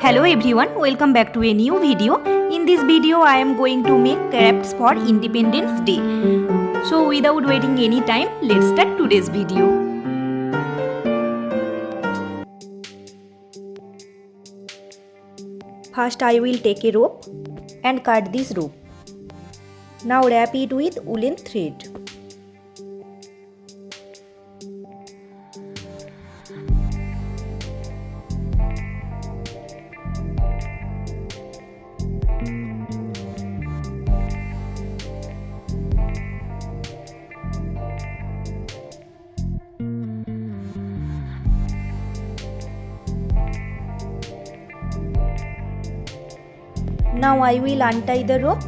Hello everyone, welcome back to a new video. In this video I am going to make crafts for Independence Day. So without waiting any time, let's start today's video. First I will take a rope and cut this rope. Now wrap it with woolen thread. Now I will untie the rope.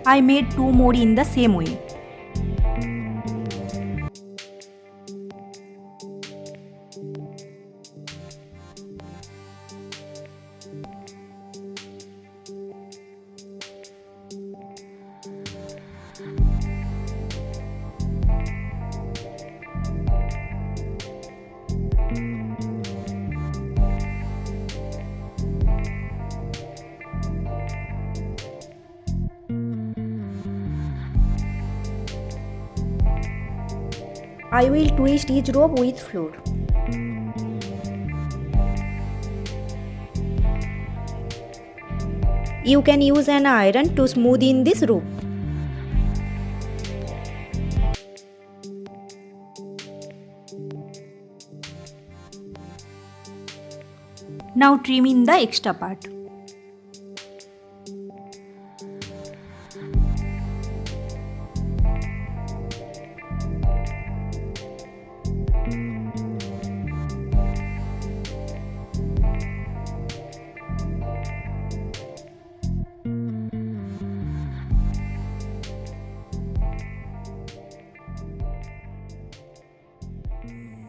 I made two more in the same way. I will twist each rope with flour. You can use an iron to smooth in this rope. Now trim in the extra part.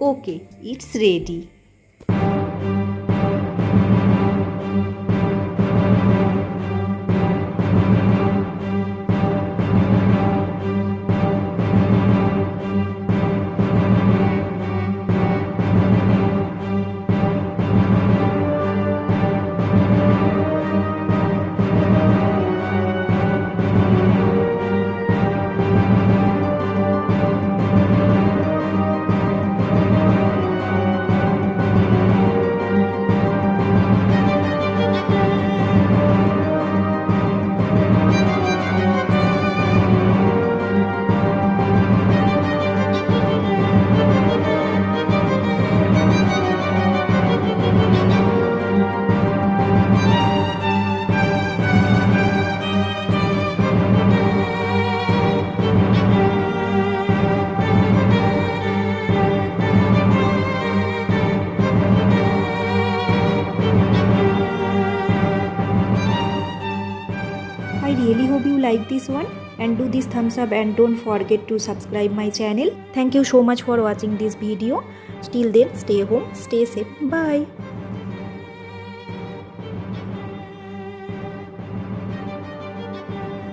Okay, it's ready. I really hope you like this one and do this thumbs up and don't forget to subscribe my channel. Thank you so much for watching this video. Till then, stay home, stay safe. Bye.